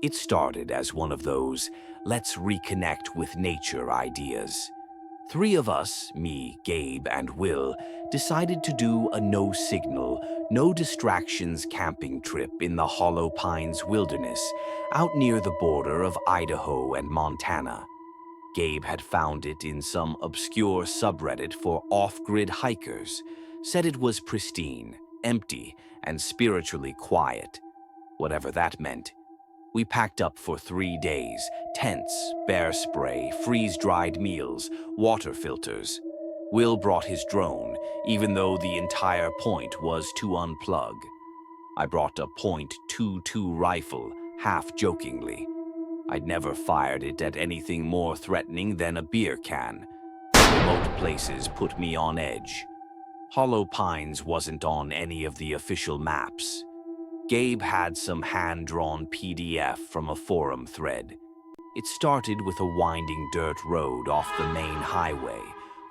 It started as one of those let's reconnect with nature ideas. Three of us, me, Gabe, and Will, decided to do a no-signal, no-distractions camping trip in the Hollow Pines wilderness, out near the border of Idaho and Montana. Gabe had found it in some obscure subreddit for off-grid hikers, said it was pristine, empty, and spiritually quiet, whatever that meant. We packed up for 3 days: tents, bear spray, freeze-dried meals, water filters. Will brought his drone, even though the entire point was to unplug. I brought a .22 rifle, half-jokingly. I'd never fired it at anything more threatening than a beer can. Remote places put me on edge. Hollow Pines wasn't on any of the official maps. Gabe had some hand-drawn PDF from a forum thread. It started with a winding dirt road off the main highway,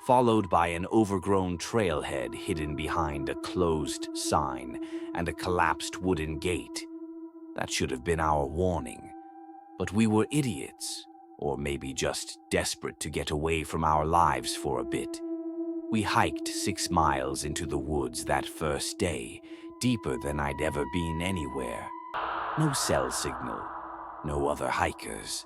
followed by an overgrown trailhead hidden behind a closed sign and a collapsed wooden gate. That should have been our warning. But we were idiots, or maybe just desperate to get away from our lives for a bit. We hiked 6 miles into the woods that first day, deeper than I'd ever been anywhere. No cell signal, no other hikers,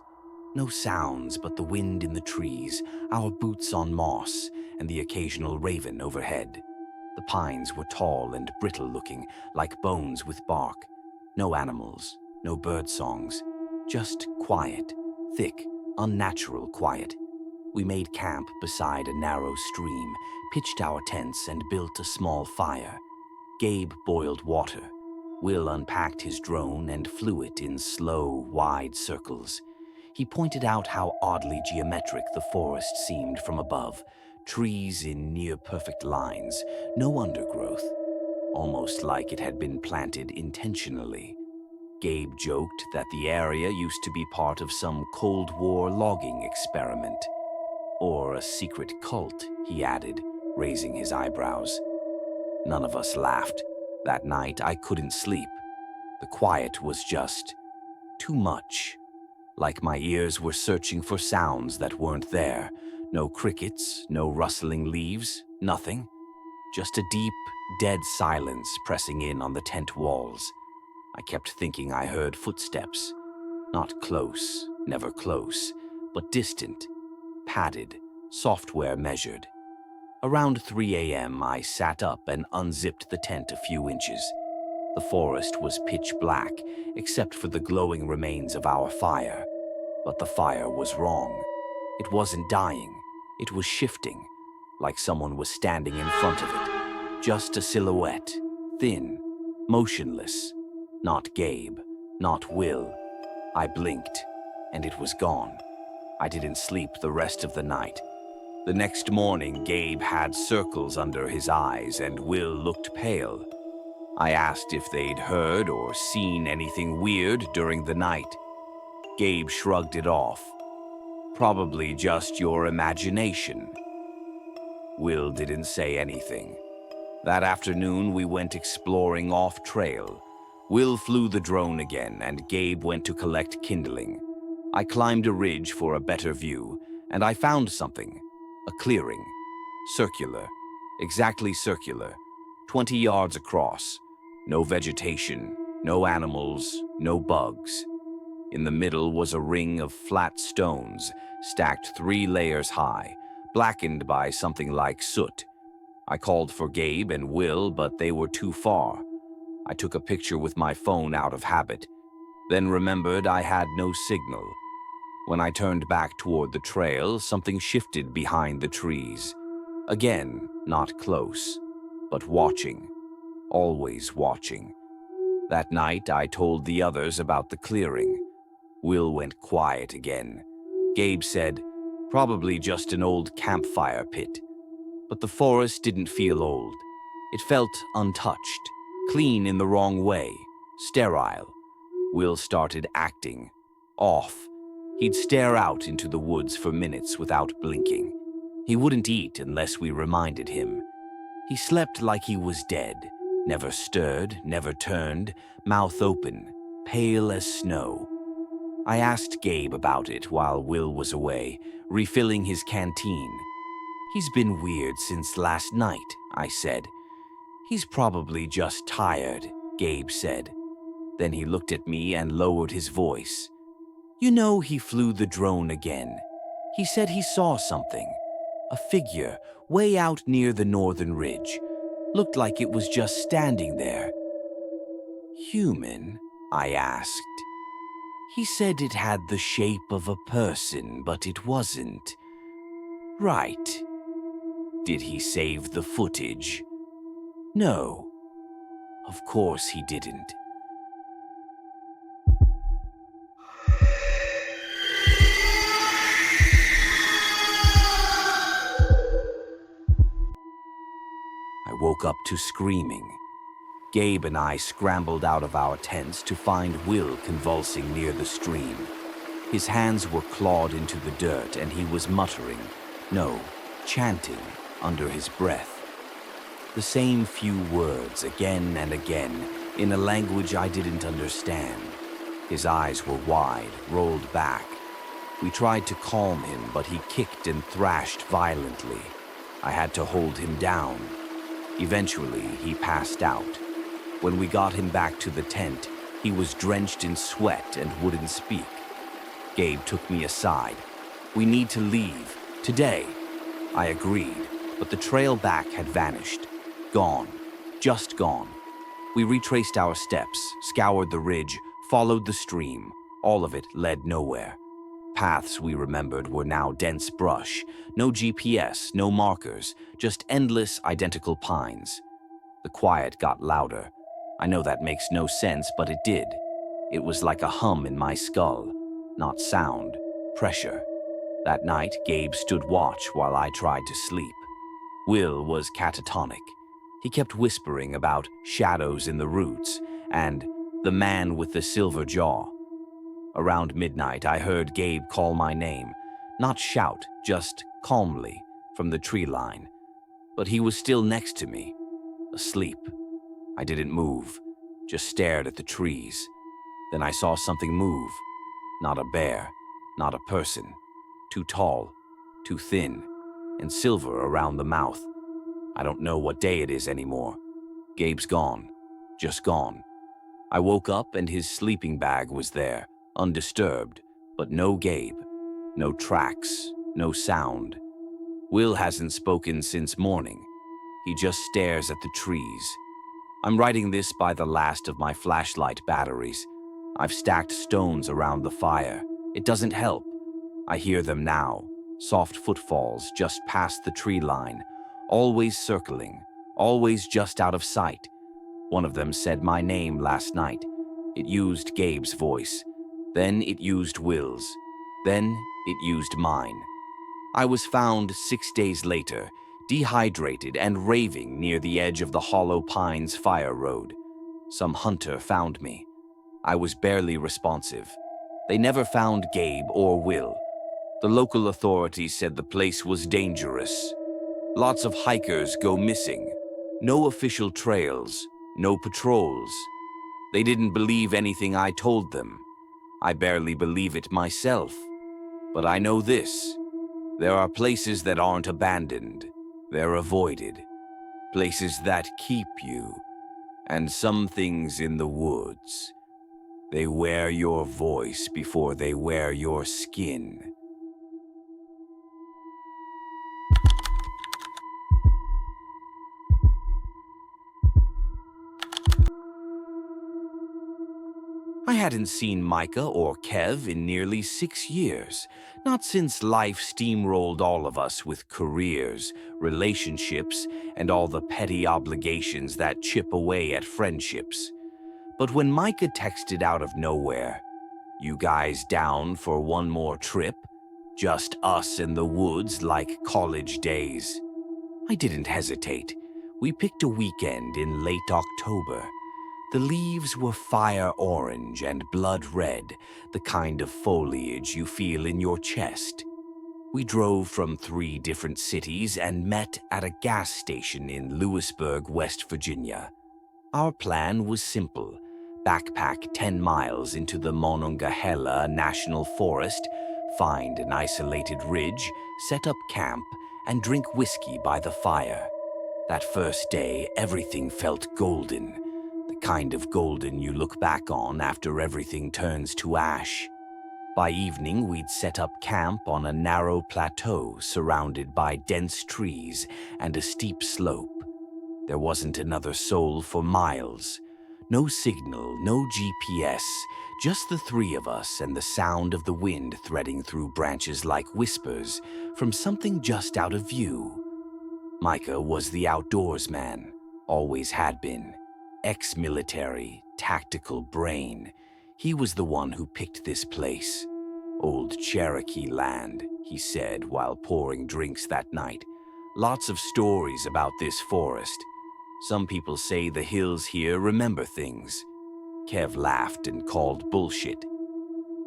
no sounds but the wind in the trees, our boots on moss, and the occasional raven overhead. The pines were tall and brittle-looking, like bones with bark. No animals, no bird songs, just quiet, thick, unnatural quiet. We made camp beside a narrow stream, pitched our tents, and built a small fire. Gabe boiled water. Will unpacked his drone and flew it in slow, wide circles. He pointed out how oddly geometric the forest seemed from above, trees in near-perfect lines, no undergrowth, almost like it had been planted intentionally. Gabe joked that the area used to be part of some Cold War logging experiment. Or a secret cult, he added, raising his eyebrows. None of us laughed. That night, I couldn't sleep. The quiet was just too much. Like my ears were searching for sounds that weren't there. No crickets, no rustling leaves, nothing. Just a deep, dead silence pressing in on the tent walls. I kept thinking I heard footsteps. Not close, never close, but distant, padded, software measured. Around 3 a.m., I sat up and unzipped the tent a few inches. The forest was pitch black, except for the glowing remains of our fire. But the fire was wrong. It wasn't dying. It was shifting, like someone was standing in front of it. Just a silhouette, thin, motionless. Not Gabe, not Will. I blinked, and it was gone. I didn't sleep the rest of the night. The next morning, Gabe had circles under his eyes, and Will looked pale. I asked if they'd heard or seen anything weird during the night. Gabe shrugged it off. Probably just your imagination. Will didn't say anything. That afternoon, we went exploring off-trail. Will flew the drone again, and Gabe went to collect kindling. I climbed a ridge for a better view, and I found something. A clearing. Circular. Exactly circular. 20 yards across. No vegetation, no animals, no bugs. In the middle was a ring of flat stones, stacked 3 layers high, blackened by something like soot. I called for Gabe and Will, but they were too far. I took a picture with my phone out of habit, then remembered I had no signal. When I turned back toward the trail, something shifted behind the trees. Again, not close, but watching. Always watching. That night, I told the others about the clearing. Will went quiet again. Gabe said, probably just an old campfire pit. But the forest didn't feel old. It felt untouched, clean in the wrong way, sterile. Will started acting. Off. He'd stare out into the woods for minutes without blinking. He wouldn't eat unless we reminded him. He slept like he was dead, never stirred, never turned, mouth open, pale as snow. I asked Gabe about it while Will was away, refilling his canteen. "He's been weird since last night," I said. "He's probably just tired," Gabe said. Then he looked at me and lowered his voice. "You know, he flew the drone again. He said he saw something. A figure way out near the northern ridge. Looked like it was just standing there." "Human?" I asked. "He said it had the shape of a person, but it wasn't." "Right. Did he save the footage?" "No. Of course he didn't." I woke up to screaming. Gabe and I scrambled out of our tents to find Will convulsing near the stream. His hands were clawed into the dirt and he was muttering, no, chanting, under his breath. The same few words again and again in a language I didn't understand. His eyes were wide, rolled back. We tried to calm him, but he kicked and thrashed violently. I had to hold him down. Eventually, he passed out. When we got him back to the tent, he was drenched in sweat and wouldn't speak. Gabe took me aside. "We need to leave. Today." I agreed, but the trail back had vanished. Gone. Just gone. We retraced our steps, scoured the ridge, followed the stream. All of it led nowhere. Paths we remembered were now dense brush. No GPS, no markers, just endless, identical pines. The quiet got louder. I know that makes no sense, but it did. It was like a hum in my skull. Not sound, pressure. That night, Gabe stood watch while I tried to sleep. Will was catatonic. He kept whispering about shadows in the roots and the man with the silver jaw. Around midnight, I heard Gabe call my name. Not shout, just calmly, from the tree line. But he was still next to me, asleep. I didn't move, just stared at the trees. Then I saw something move. Not a bear, not a person. Too tall, too thin, and silver around the mouth. I don't know what day it is anymore. Gabe's gone, just gone. I woke up and his sleeping bag was there, undisturbed, but no Gabe, no tracks, no sound. Will hasn't spoken since morning. He just stares at the trees. I'm writing this by the last of my flashlight batteries. I've stacked stones around the fire. It doesn't help. I hear them now, soft footfalls just past the tree line, always circling, always just out of sight. One of them said my name last night. It used Gabe's voice. Then it used Will's. Then it used mine. I was found 6 days later, dehydrated and raving near the edge of the Hollow Pines fire road. Some hunter found me. I was barely responsive. They never found Gabe or Will. The local authorities said the place was dangerous. Lots of hikers go missing. No official trails, no patrols. They didn't believe anything I told them. I barely believe it myself. But I know this. There are places that aren't abandoned. They're avoided. Places that keep you. And some things in the woods. They wear your voice before they wear your skin. I hadn't seen Micah or Kev in nearly 6 years, not since life steamrolled all of us with careers, relationships, and all the petty obligations that chip away at friendships. But when Micah texted out of nowhere, "You guys down for one more trip? Just us in the woods like college days." I didn't hesitate. We picked a weekend in late October. The leaves were fire orange and blood red, the kind of foliage you feel in your chest. We drove from 3 different cities and met at a gas station in Lewisburg, West Virginia. Our plan was simple: backpack 10 miles into the Monongahela National Forest, find an isolated ridge, set up camp, and drink whiskey by the fire. That first day, everything felt golden, the kind of golden you look back on after everything turns to ash. By evening, we'd set up camp on a narrow plateau surrounded by dense trees and a steep slope. There wasn't another soul for miles. No signal, no GPS, just the three of us and the sound of the wind threading through branches like whispers from something just out of view. Micah was the outdoors man, always had been. Ex-military, tactical brain. He was the one who picked this place. Old Cherokee land, he said while pouring drinks that night. Lots of stories about this forest. Some people say the hills here remember things. Kev laughed and called bullshit.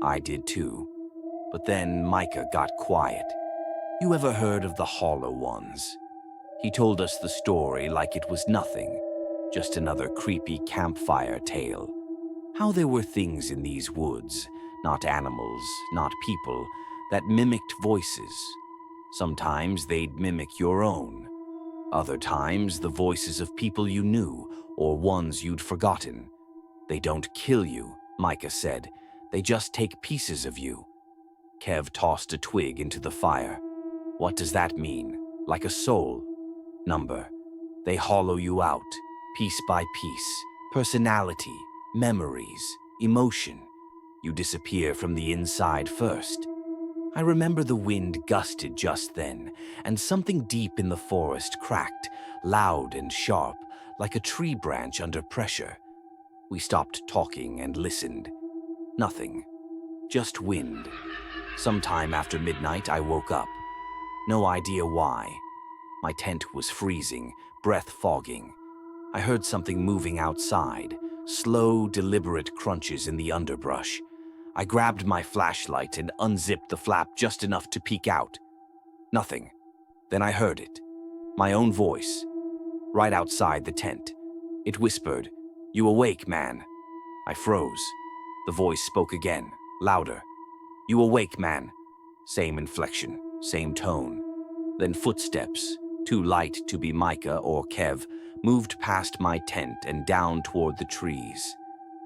I did too. But then Micah got quiet. You ever heard of the Hollow Ones? He told us the story like it was nothing, just another creepy campfire tale. How there were things in these woods, not animals, not people, that mimicked voices. Sometimes they'd mimic your own. Other times, the voices of people you knew or ones you'd forgotten. They don't kill you, Micah said. They just take pieces of you. Kev tossed a twig into the fire. What does that mean? Like a soul? Number. They hollow you out, piece by piece. Personality, memories, emotion. You disappear from the inside first. I remember the wind gusted just then, and something deep in the forest cracked, loud and sharp, like a tree branch under pressure. We stopped talking and listened. Nothing. Just wind. Sometime after midnight, I woke up. No idea why. My tent was freezing, breath fogging. I heard something moving outside, slow, deliberate crunches in the underbrush. I grabbed my flashlight and unzipped the flap just enough to peek out. Nothing. Then I heard it. My own voice. Right outside the tent. It whispered, "You awake, man?" I froze. The voice spoke again, louder. "You awake, man?" Same inflection, same tone. Then footsteps, too light to be Micah or Kev, moved past my tent and down toward the trees.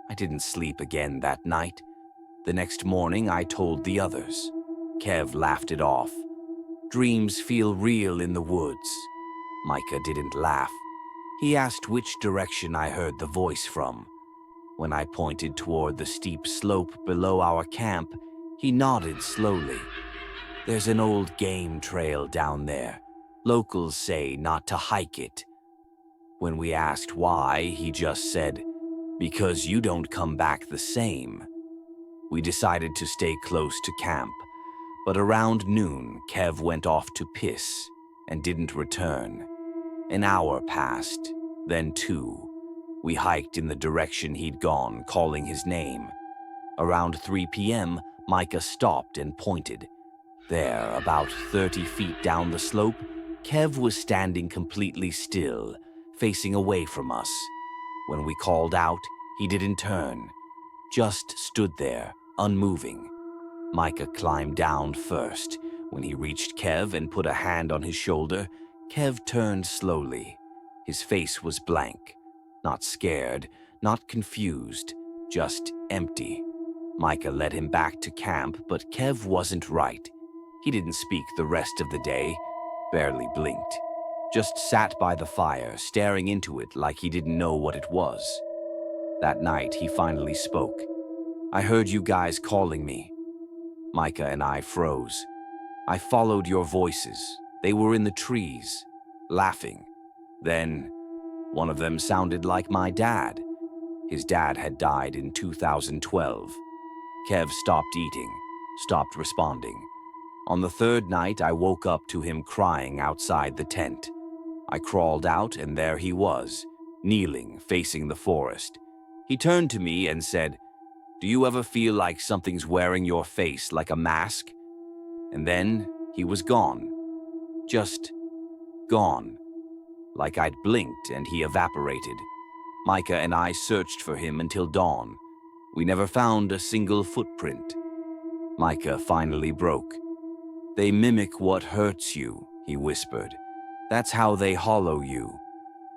I didn't sleep again that night. The next morning, I told the others. Kev laughed it off. Dreams feel real in the woods. Micah didn't laugh. He asked which direction I heard the voice from. When I pointed toward the steep slope below our camp, he nodded slowly. There's an old game trail down there. Locals say not to hike it. When we asked why, he just said, "Because you don't come back the same." We decided to stay close to camp, but around noon, Kev went off to piss and didn't return. An hour passed, then two. We hiked in the direction he'd gone, calling his name. Around 3 p.m., Micah stopped and pointed. There, about 30 feet down the slope, Kev was standing completely still, facing away from us. When we called out, he didn't turn, just stood there, unmoving. Micah climbed down first. When he reached Kev and put a hand on his shoulder, Kev turned slowly. His face was blank, not scared, not confused, just empty. Micah led him back to camp, but Kev wasn't right. He didn't speak the rest of the day, barely blinked, just sat by the fire, staring into it like he didn't know what it was. That night, he finally spoke. "I heard you guys calling me." Micah and I froze. "I followed your voices. They were in the trees, laughing. Then, one of them sounded like my dad. His dad had died in 2012. Kev stopped eating, stopped responding. On the third night, I woke up to him crying outside the tent. I crawled out, and there he was, kneeling, facing the forest. He turned to me and said, 'Do you ever feel like something's wearing your face like a mask?' And then he was gone. Just gone. Like I'd blinked and he evaporated. Micah and I searched for him until dawn. We never found a single footprint. Micah finally broke. "They mimic what hurts you," he whispered. "That's how they hollow you.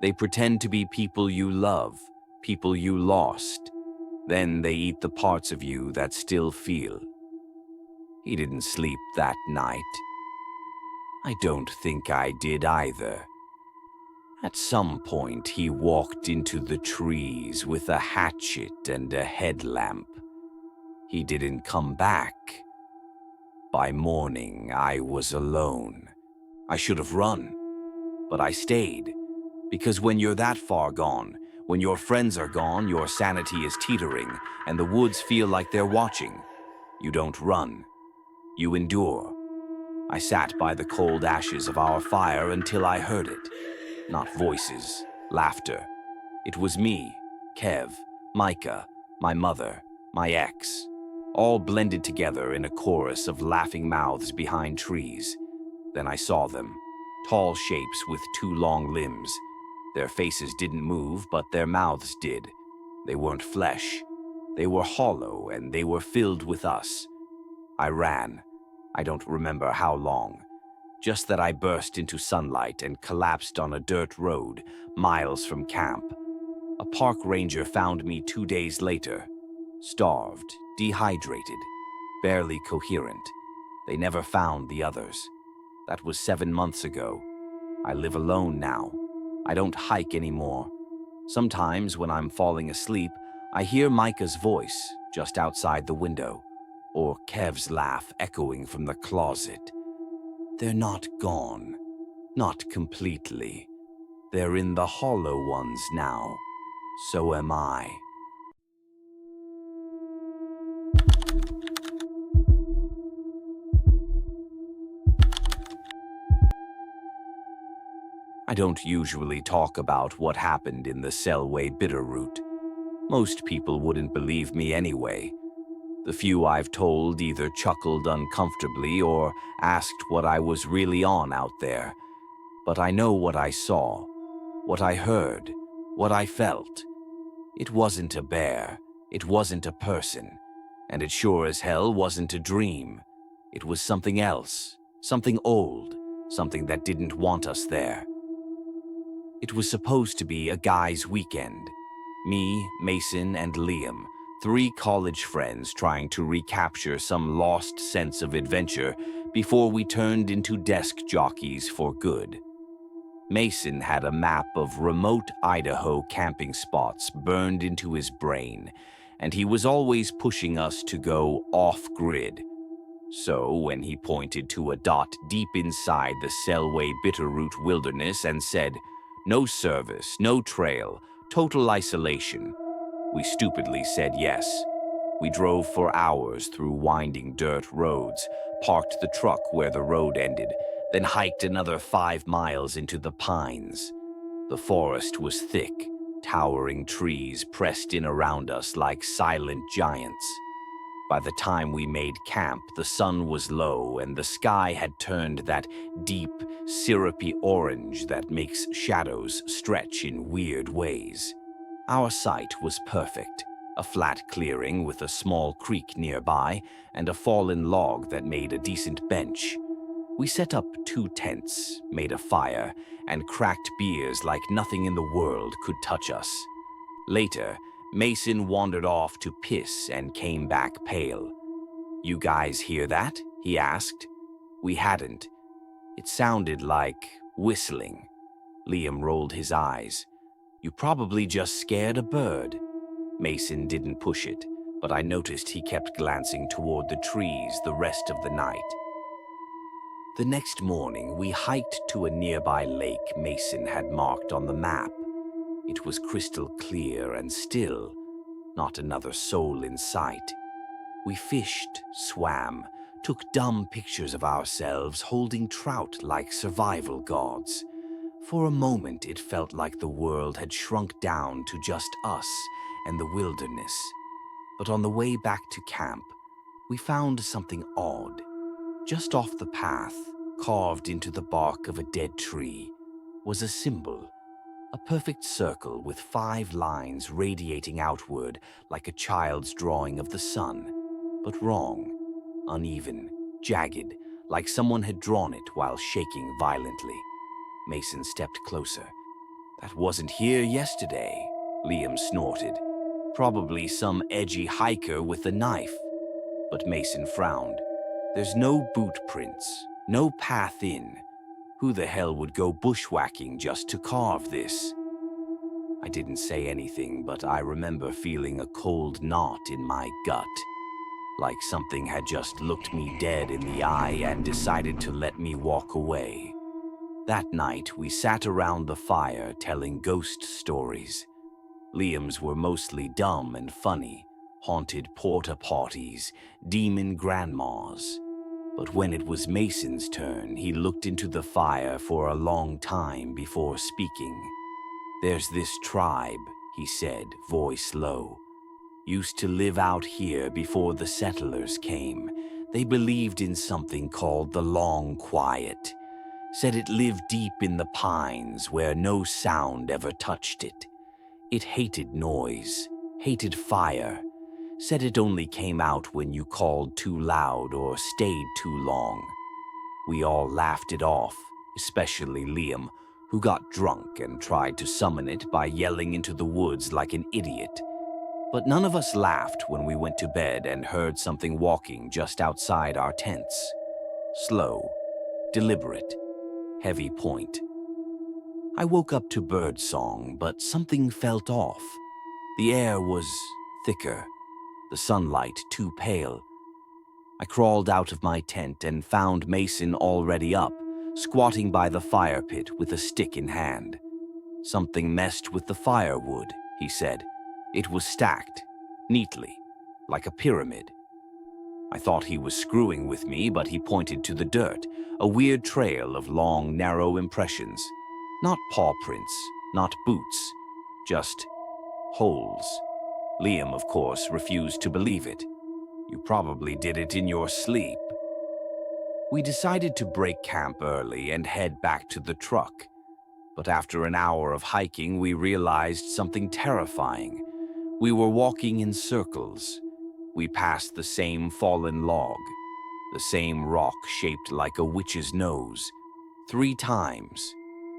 They pretend to be people you love, people you lost. Then they eat the parts of you that still feel." He didn't sleep that night. I don't think I did either. At some point, he walked into the trees with a hatchet and a headlamp. He didn't come back. By morning, I was alone. I should have run, but I stayed. Because when you're that far gone, when your friends are gone, your sanity is teetering, and the woods feel like they're watching. You don't run. You endure. I sat by the cold ashes of our fire until I heard it. Not voices, laughter. It was me, Kev, Micah, my mother, my ex, all blended together in a chorus of laughing mouths behind trees. Then I saw them, tall shapes with two long limbs. Their faces didn't move, but their mouths did. They weren't flesh. They were hollow, and they were filled with us. I ran. I don't remember how long. Just that I burst into sunlight and collapsed on a dirt road, miles from camp. A park ranger found me 2 days later. Starved, dehydrated, barely coherent. They never found the others. That was 7 months ago. I live alone now. I don't hike anymore. Sometimes when I'm falling asleep, I hear Micah's voice just outside the window, or Kev's laugh echoing from the closet. They're not gone. Not completely. They're in the hollow ones now. So am I. I don't usually talk about what happened in the Selway Bitterroot. Most people wouldn't believe me anyway. The few I've told either chuckled uncomfortably or asked what I was really on out there. But I know what I saw, what I heard, what I felt. It wasn't a bear, it wasn't a person, and it sure as hell wasn't a dream. It was something else, something old, something that didn't want us there. It was supposed to be a guy's weekend. Me, Mason, and Liam, 3 college friends trying to recapture some lost sense of adventure before we turned into desk jockeys for good. Mason had a map of remote Idaho camping spots burned into his brain, and he was always pushing us to go off-grid. So when he pointed to a dot deep inside the Selway Bitterroot wilderness and said, "No service, no trail, total isolation," we stupidly said yes. We drove for hours through winding dirt roads, parked the truck where the road ended, then hiked another 5 miles into the pines. The forest was thick, towering trees pressed in around us like silent giants. By the time we made camp, the sun was low and the sky had turned that deep, syrupy orange that makes shadows stretch in weird ways. Our site was perfect, a flat clearing with a small creek nearby and a fallen log that made a decent bench. We set up 2 tents, made a fire, and cracked beers like nothing in the world could touch us. Later, Mason wandered off to piss and came back pale. "You guys hear that?" he asked. We hadn't. It sounded like whistling. Liam rolled his eyes. "You probably just scared a bird." Mason didn't push it, but I noticed he kept glancing toward the trees the rest of the night. The next morning, we hiked to a nearby lake Mason had marked on the map. It was crystal clear and still, not another soul in sight. We fished, swam, took dumb pictures of ourselves holding trout like survival gods. For a moment, it felt like the world had shrunk down to just us and the wilderness. But on the way back to camp, we found something odd. Just off the path, carved into the bark of a dead tree, was a symbol. A perfect circle with 5 lines radiating outward like a child's drawing of the sun. But wrong, uneven, jagged, like someone had drawn it while shaking violently. Mason stepped closer. "That wasn't here yesterday," Liam snorted. "Probably some edgy hiker with a knife." But Mason frowned. "There's no boot prints, no path in. Who the hell would go bushwhacking just to carve this?" I didn't say anything, but I remember feeling a cold knot in my gut, like something had just looked me dead in the eye and decided to let me walk away. That night, we sat around the fire telling ghost stories. Liam's were mostly dumb and funny, haunted porta potties, demon grandmas. But when it was Mason's turn, he looked into the fire for a long time before speaking. "There's this tribe," he said, voice low. "Used to live out here before the settlers came. They believed in something called the Long Quiet. Said it lived deep in the pines where no sound ever touched it. It hated noise, hated fire. Said it only came out when you called too loud or stayed too long." We all laughed it off, especially Liam, who got drunk and tried to summon it by yelling into the woods like an idiot. But none of us laughed when we went to bed and heard something walking just outside our tents. Slow, deliberate, heavy point. I woke up to birdsong, but something felt off. The air was thicker, the sunlight too pale. I crawled out of my tent and found Mason already up, squatting by the fire pit with a stick in hand. "Something messed with the firewood," he said. "It was stacked, neatly, like a pyramid." I thought he was screwing with me, but he pointed to the dirt, a weird trail of long, narrow impressions. Not paw prints, not boots, just holes. Liam, of course, refused to believe it. "You probably did it in your sleep." We decided to break camp early and head back to the truck. But after an hour of hiking, we realized something terrifying. We were walking in circles. We passed the same fallen log, the same rock shaped like a witch's nose. 3 times.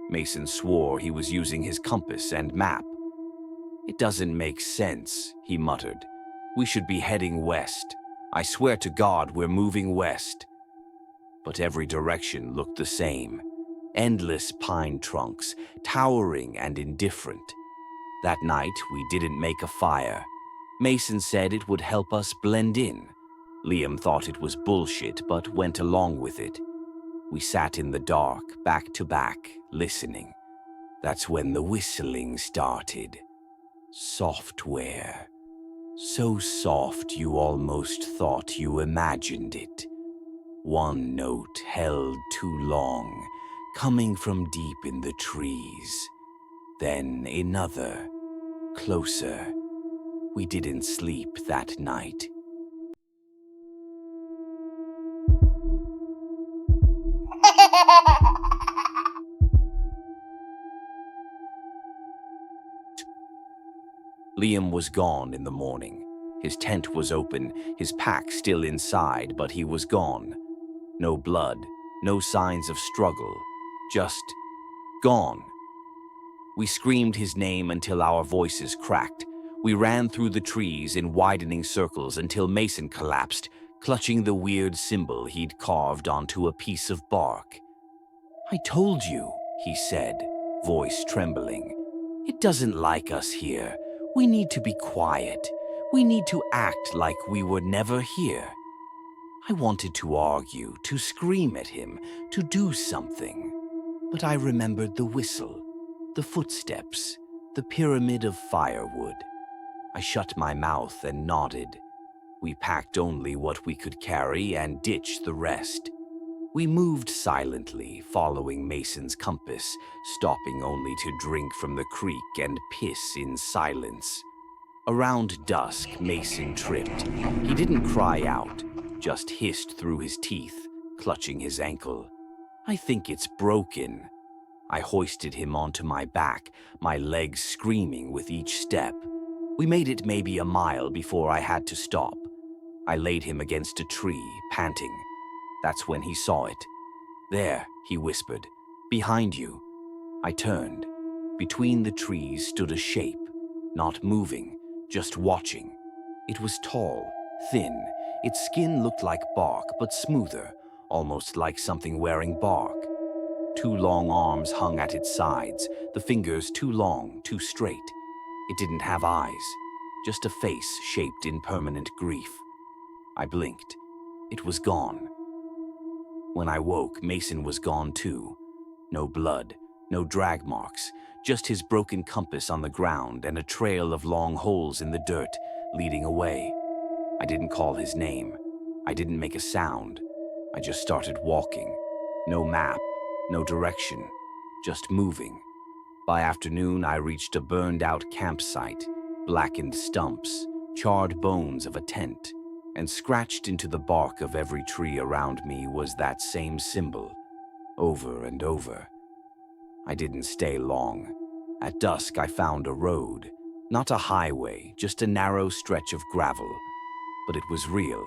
Mason swore he was using his compass and map. "It doesn't make sense," he muttered. "We should be heading west. I swear to God we're moving west." But every direction looked the same. Endless pine trunks, towering and indifferent. That night, we didn't make a fire. Mason said it would help us blend in. Liam thought it was bullshit, but went along with it. We sat in the dark, back to back, listening. That's when the whistling started. Software. So soft you almost thought you imagined it. One note held too long, coming from deep in the trees. Then another, closer. We didn't sleep that night. Liam was gone in the morning. His tent was open, his pack still inside, but he was gone. No blood, no signs of struggle, just gone. We screamed his name until our voices cracked. We ran through the trees in widening circles until Mason collapsed, clutching the weird symbol he'd carved onto a piece of bark. "I told you," he said, voice trembling. "It doesn't like us here. We need to be quiet. We need to act like we were never here." I wanted to argue, to scream at him, to do something. But I remembered the whistle, the footsteps, the pyramid of firewood. I shut my mouth and nodded. We packed only what we could carry and ditched the rest. We moved silently, following Mason's compass, stopping only to drink from the creek and piss in silence. Around dusk, Mason tripped. He didn't cry out, just hissed through his teeth, clutching his ankle. "I think it's broken." I hoisted him onto my back, my legs screaming with each step. We made it maybe a mile before I had to stop. I laid him against a tree, panting. That's when he saw it. "There," he whispered. "Behind you." I turned. Between the trees stood a shape, not moving, just watching. It was tall, thin. Its skin looked like bark, but smoother, almost like something wearing bark. Two long arms hung at its sides, the fingers too long, too straight. It didn't have eyes, just a face shaped in permanent grief. I blinked. It was gone. When I woke, Mason was gone too. No blood, no drag marks, just his broken compass on the ground and a trail of long holes in the dirt leading away. I didn't call his name. I didn't make a sound. I just started walking. No map, no direction, just moving. By afternoon, I reached a burned-out campsite, blackened stumps, charred bones of a tent, and scratched into the bark of every tree around me was that same symbol, over and over. I didn't stay long. At dusk, I found a road, not a highway, just a narrow stretch of gravel. But it was real.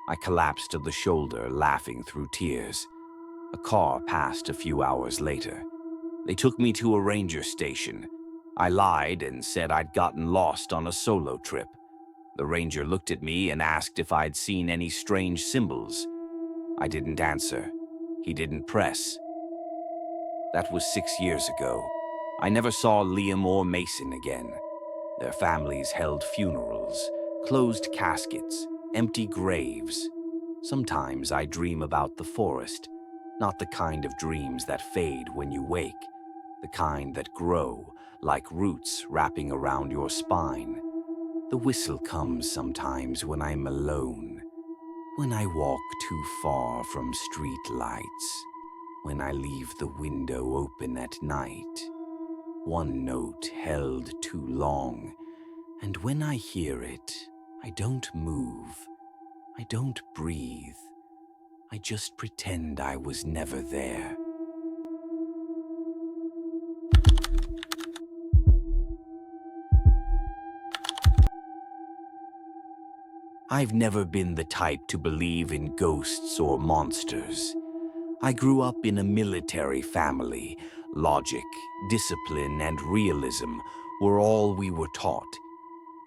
I collapsed to the shoulder, laughing through tears. A car passed a few hours later. They took me to a ranger station. I lied and said I'd gotten lost on a solo trip. The ranger looked at me and asked if I'd seen any strange symbols. I didn't answer. He didn't press. That was 6 years ago. I never saw Liam or Mason again. Their families held funerals, closed caskets, empty graves. Sometimes I dream about the forest, not the kind of dreams that fade when you wake, the kind that grow like roots wrapping around your spine. The whistle comes sometimes when I'm alone, when I walk too far from street lights, when I leave the window open at night. One note held too long, and when I hear it, I don't move, I don't breathe. I just pretend I was never there. I've never been the type to believe in ghosts or monsters. I grew up in a military family. Logic, discipline, and realism were all we were taught.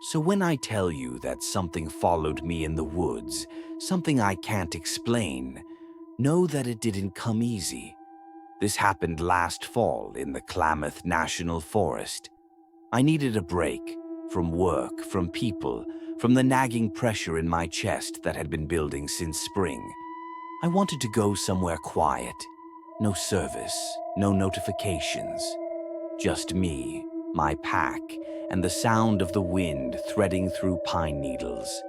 So when I tell you that something followed me in the woods, something I can't explain, know that it didn't come easy. This happened last fall in the Klamath National Forest. I needed a break from work, from people, from the nagging pressure in my chest that had been building since spring. I wanted to go somewhere quiet. No service, no notifications. Just me, my pack, and the sound of the wind threading through pine needles.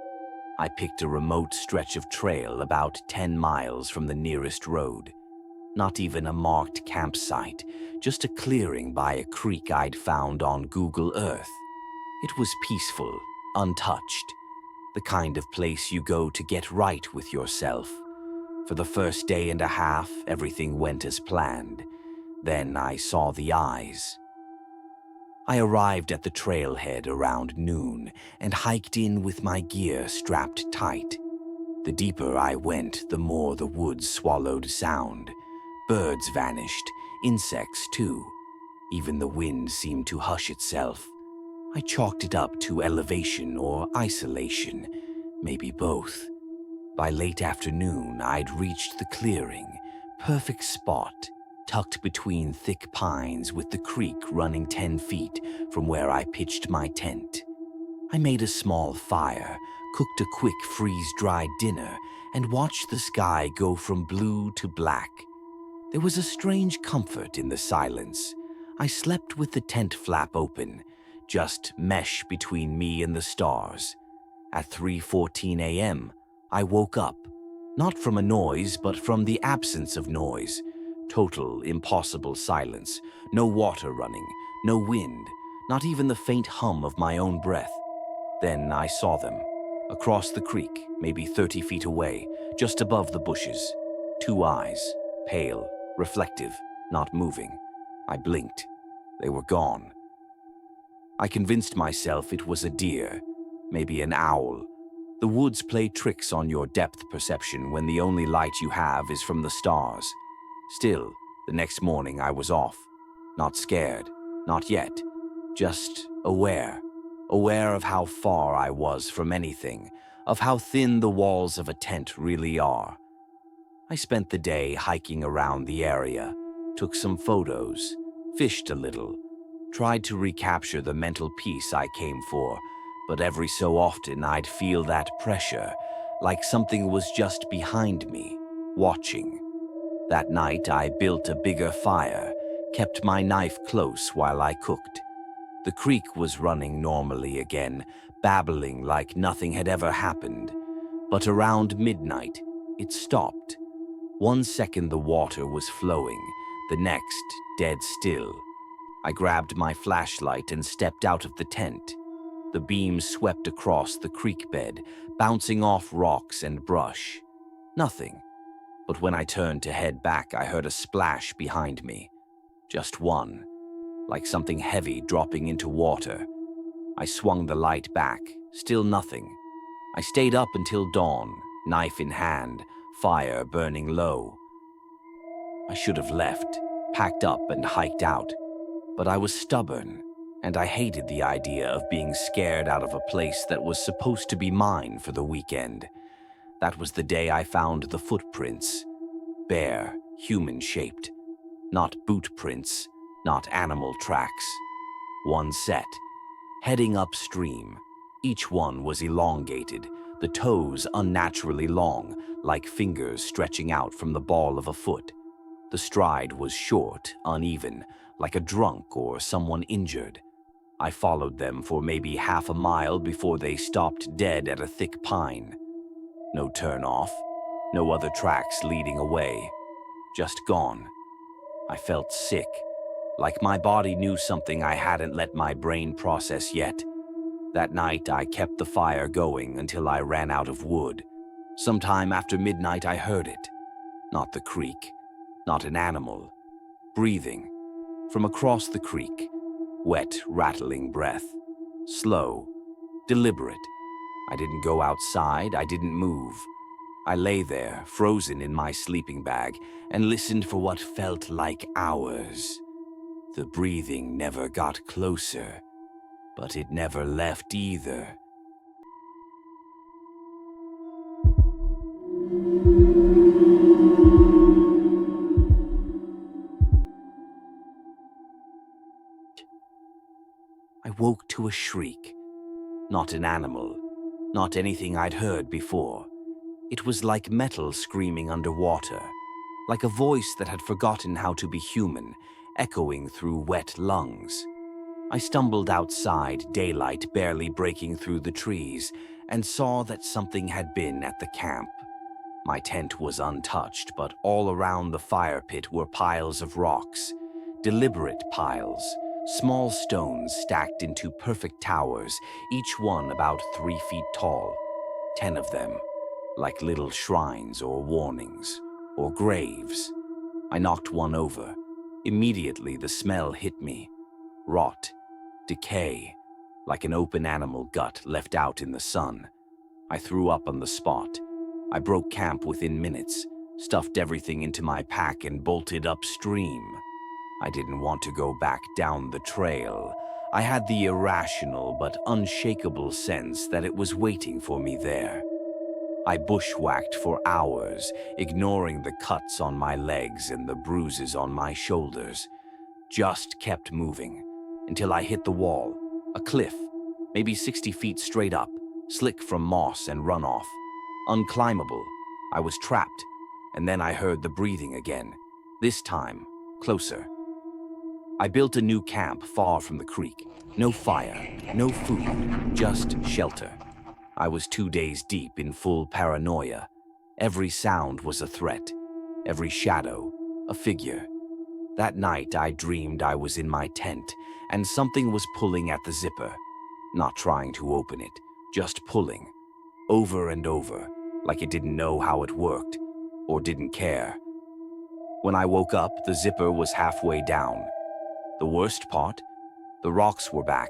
I picked a remote stretch of trail about 10 miles from the nearest road. Not even a marked campsite, just a clearing by a creek I'd found on Google Earth. It was peaceful, untouched, the kind of place you go to get right with yourself. For the first day and a half, everything went as planned. Then I saw the eyes. I arrived at the trailhead around noon and hiked in with my gear strapped tight. The deeper I went, the more the woods swallowed sound. Birds vanished, insects too. Even the wind seemed to hush itself. I chalked it up to elevation or isolation, maybe both. By late afternoon, I'd reached the clearing, perfect spot, tucked between thick pines with the creek running 10 feet from where I pitched my tent. I made a small fire, cooked a quick freeze-dried dinner, and watched the sky go from blue to black. There was a strange comfort in the silence. I slept with the tent flap open, just mesh between me and the stars. At 3:14 a.m., I woke up, not from a noise, but from the absence of noise. Total, impossible silence. No water running, no wind, not even the faint hum of my own breath. Then I saw them, across the creek, maybe 30 feet away, just above the bushes. Two eyes, pale, reflective, not moving. I blinked. They were gone. I convinced myself it was a deer, maybe an owl. The woods play tricks on your depth perception when the only light you have is from the stars. Still, the next morning I was off. Not scared, not yet. Just aware. Aware of how far I was from anything, of how thin the walls of a tent really are. I spent the day hiking around the area, took some photos, fished a little, tried to recapture the mental peace I came for, but every so often I'd feel that pressure, like something was just behind me, watching. That night I built a bigger fire, kept my knife close while I cooked. The creek was running normally again, babbling like nothing had ever happened. But around midnight, it stopped. 1 second the water was flowing, the next dead still. I grabbed my flashlight and stepped out of the tent. The beam swept across the creek bed, bouncing off rocks and brush. Nothing. But when I turned to head back, I heard a splash behind me. Just one, like something heavy dropping into water. I swung the light back, still nothing. I stayed up until dawn, knife in hand, fire burning low. I should have left, packed up and hiked out. But I was stubborn, and I hated the idea of being scared out of a place that was supposed to be mine for the weekend. That was the day I found the footprints. Bare, human-shaped. Not boot prints, not animal tracks. One set, heading upstream. Each one was elongated, the toes unnaturally long, like fingers stretching out from the ball of a foot. The stride was short, uneven, like a drunk or someone injured. I followed them for maybe half a mile before they stopped dead at a thick pine. No turn-off, no other tracks leading away. Just gone. I felt sick, like my body knew something I hadn't let my brain process yet. That night, I kept the fire going until I ran out of wood. Sometime after midnight, I heard it. Not the creek, not an animal. Breathing. From across the creek. Wet, rattling breath. Slow. Deliberate. I didn't go outside, I didn't move. I lay there, frozen in my sleeping bag, and listened for what felt like hours. The breathing never got closer, but it never left either. I woke to a shriek. Not an animal, not anything I'd heard before. It was like metal screaming underwater, like a voice that had forgotten how to be human, echoing through wet lungs. I stumbled outside, daylight barely breaking through the trees, and saw that something had been at the camp. My tent was untouched, but all around the fire pit were piles of rocks, deliberate piles, small stones stacked into perfect towers, each one about 3 feet tall, 10 of them, like little shrines or warnings, or graves. I knocked one over. Immediately the smell hit me. Rot, decay, like an open animal gut left out in the sun. I threw up on the spot. I broke camp within minutes, stuffed everything into my pack and bolted upstream. I didn't want to go back down the trail. I had the irrational but unshakable sense that it was waiting for me there. I bushwhacked for hours, ignoring the cuts on my legs and the bruises on my shoulders. Just kept moving, until I hit the wall, a cliff, maybe 60 feet straight up, slick from moss and runoff. Unclimbable. I was trapped, and then I heard the breathing again, this time, closer. I built a new camp far from the creek. No fire, no food, just shelter. I was 2 days deep in full paranoia. Every sound was a threat, every shadow, a figure. That night I dreamed I was in my tent, and something was pulling at the zipper. Not trying to open it, just pulling. Over and over, like it didn't know how it worked, or didn't care. When I woke up, the zipper was halfway down. The worst part? The rocks were back,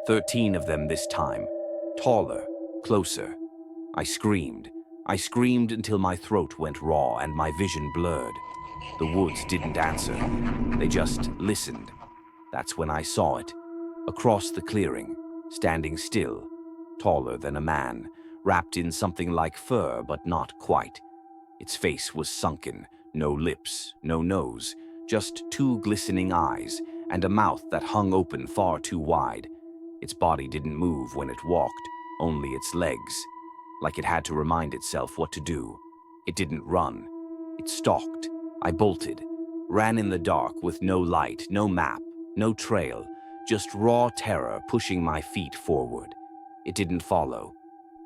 13 of them this time, taller, closer. I screamed. I screamed until my throat went raw and my vision blurred. The woods didn't answer. They just listened. That's when I saw it. Across the clearing, standing still, taller than a man, wrapped in something like fur but not quite. Its face was sunken, no lips, no nose, just two glistening eyes and a mouth that hung open far too wide. Its body didn't move when it walked, only its legs, like it had to remind itself what to do. It didn't run. It stalked. I bolted, ran in the dark with no light, no map, no trail, just raw terror pushing my feet forward. It didn't follow,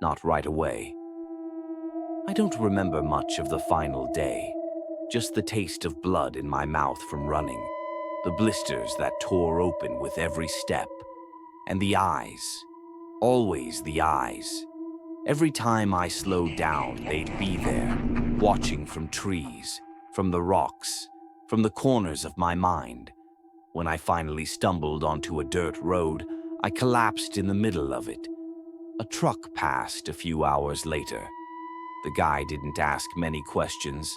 not right away. I don't remember much of the final day, just the taste of blood in my mouth from running, the blisters that tore open with every step, and the eyes, always the eyes. Every time I slowed down, they'd be there, watching from trees, from the rocks, from the corners of my mind. When I finally stumbled onto a dirt road, I collapsed in the middle of it. A truck passed a few hours later. The guy didn't ask many questions,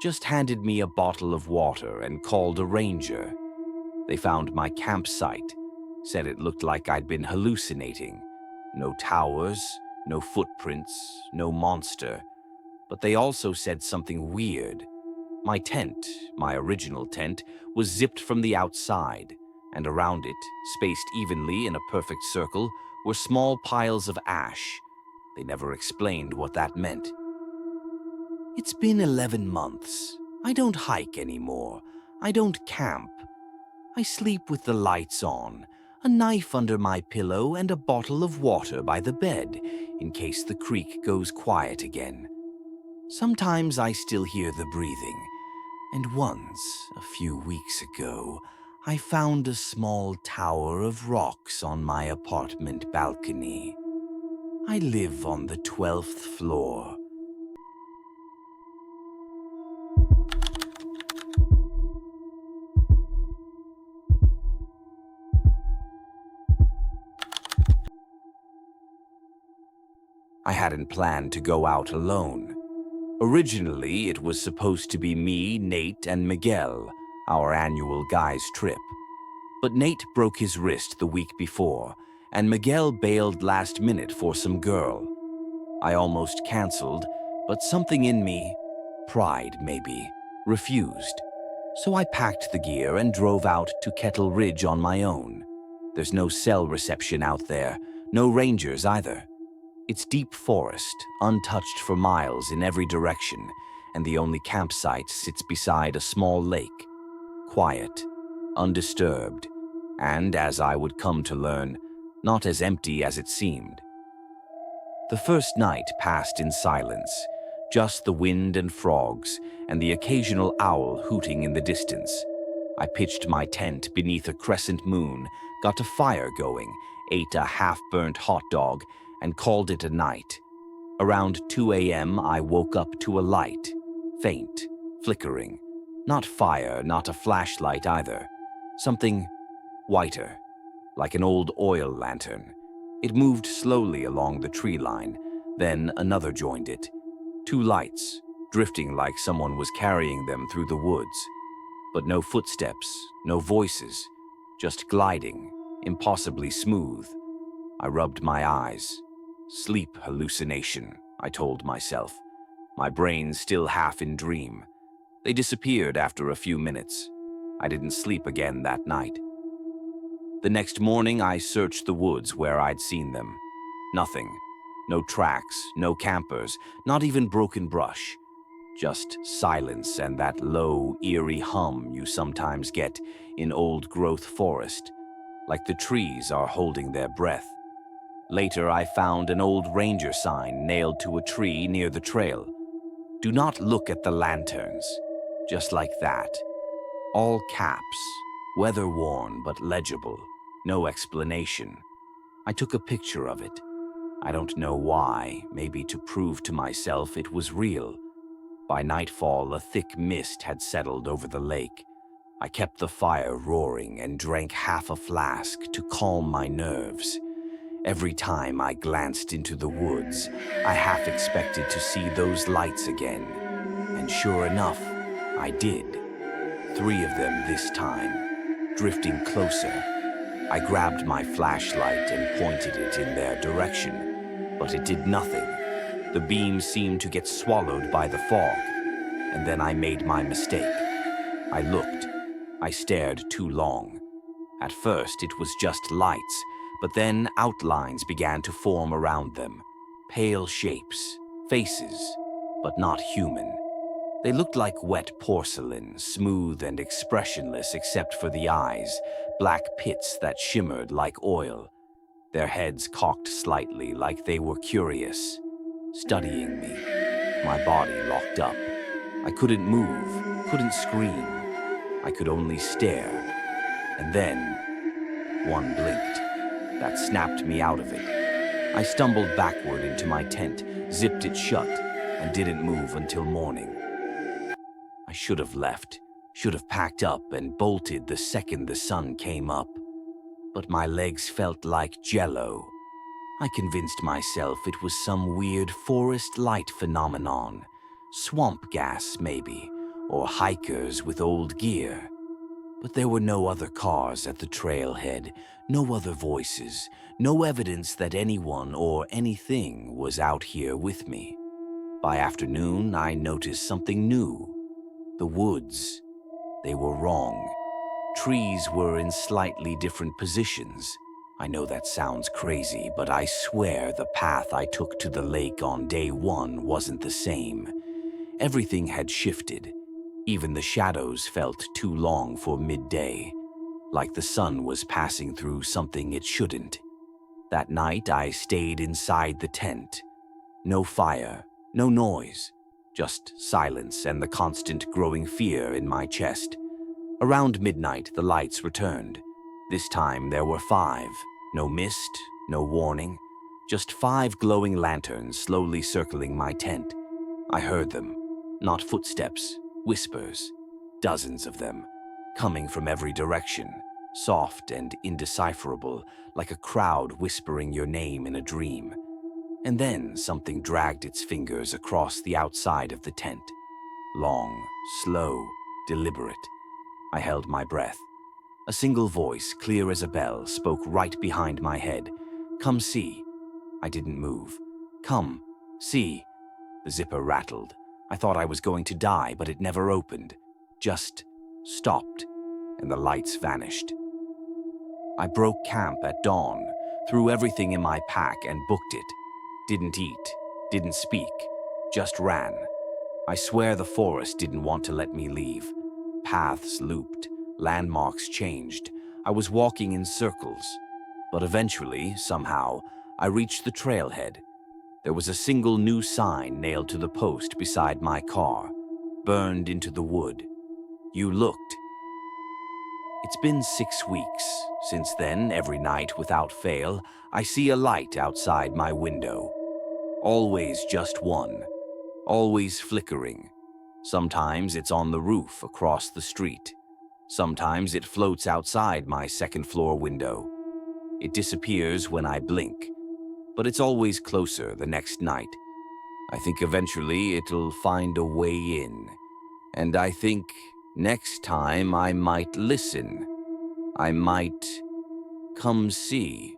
just handed me a bottle of water and called a ranger. They found my campsite, said it looked like I'd been hallucinating. No towers, no footprints, no monster. But they also said something weird. My tent, my original tent, was zipped from the outside, and around it, spaced evenly in a perfect circle, were small piles of ash. They never explained what that meant. It's been 11 months. I don't hike anymore. I don't camp. I sleep with the lights on, a knife under my pillow and a bottle of water by the bed, in case the creek goes quiet again. Sometimes I still hear the breathing, and once, a few weeks ago, I found a small tower of rocks on my apartment balcony. I live on the 12th floor. I hadn't planned to go out alone. Originally, it was supposed to be me, Nate, and Miguel, our annual guys' trip. But Nate broke his wrist the week before, and Miguel bailed last minute for some girl. I almost canceled, but something in me, pride maybe, refused. So I packed the gear and drove out to Kettle Ridge on my own. There's no cell reception out there, no rangers either. It's deep forest, untouched for miles in every direction, and the only campsite sits beside a small lake. Quiet, undisturbed, and, as I would come to learn, not as empty as it seemed. The first night passed in silence, just the wind and frogs, and the occasional owl hooting in the distance. I pitched my tent beneath a crescent moon, got a fire going, ate a half-burnt hot dog, and called it a night. Around 2 a.m., I woke up to a light, faint, flickering. Not fire, not a flashlight either. Something whiter, like an old oil lantern. It moved slowly along the tree line, then another joined it. Two lights, drifting like someone was carrying them through the woods. But no footsteps, no voices, just gliding, impossibly smooth. I rubbed my eyes. Sleep hallucination, I told myself, my brain still half in dream. They disappeared after a few minutes. I didn't sleep again that night. The next morning, I searched the woods where I'd seen them. Nothing. No tracks, no campers, not even broken brush. Just silence and that low, eerie hum you sometimes get in old-growth forest, like the trees are holding their breath. Later, I found an old ranger sign nailed to a tree near the trail. Do not look at the lanterns. Just like that. All caps, weather-worn but legible. No explanation. I took a picture of it. I don't know why, maybe to prove to myself it was real. By nightfall, a thick mist had settled over the lake. I kept the fire roaring and drank half a flask to calm my nerves. Every time I glanced into the woods, I half expected to see those lights again. And sure enough, I did. 3 of them this time, drifting closer. I grabbed my flashlight and pointed it in their direction, but it did nothing. The beam seemed to get swallowed by the fog, and then I made my mistake. I looked. I stared too long. At first, it was just lights, but then outlines began to form around them. Pale shapes, faces, but not human. They looked like wet porcelain, smooth and expressionless except for the eyes, black pits that shimmered like oil. Their heads cocked slightly like they were curious, studying me. My body locked up. I couldn't move, couldn't scream. I could only stare. And then, one blinked. That snapped me out of it. I stumbled backward into my tent, zipped it shut, and didn't move until morning. I should have left, should have packed up and bolted the second the sun came up. But my legs felt like jello. I convinced myself it was some weird forest light phenomenon. Swamp gas, maybe, or hikers with old gear. But there were no other cars at the trailhead, no other voices, no evidence that anyone or anything was out here with me. By afternoon, I noticed something new. The woods. They were wrong. Trees were in slightly different positions. I know that sounds crazy, but I swear the path I took to the lake on day 1 wasn't the same. Everything had shifted. Even the shadows felt too long for midday, like the sun was passing through something it shouldn't. That night, I stayed inside the tent. No fire, no noise, just silence and the constant growing fear in my chest. Around midnight, the lights returned. This time, there were 5. No mist, no warning, just 5 glowing lanterns slowly circling my tent. I heard them, not footsteps, whispers, dozens of them, coming from every direction, soft and indecipherable, like a crowd whispering your name in a dream. And then something dragged its fingers across the outside of the tent. Long, slow, deliberate. I held my breath. A single voice, clear as a bell, spoke right behind my head. "Come see." I didn't move. "Come, see." The zipper rattled. I thought I was going to die, but it never opened. Just stopped, and the lights vanished. I broke camp at dawn, threw everything in my pack and booked it. Didn't eat, didn't speak, just ran. I swear the forest didn't want to let me leave. Paths looped, landmarks changed. I was walking in circles, but eventually, somehow, I reached the trailhead. There was a single new sign nailed to the post beside my car, burned into the wood. "You looked." It's been 6 weeks. Since then, every night without fail, I see a light outside my window. Always just one, always flickering. Sometimes it's on the roof across the street. Sometimes it floats outside my second-floor window. It disappears when I blink, but it's always closer the next night. I think eventually it'll find a way in. And I think next time I might listen. I might come see.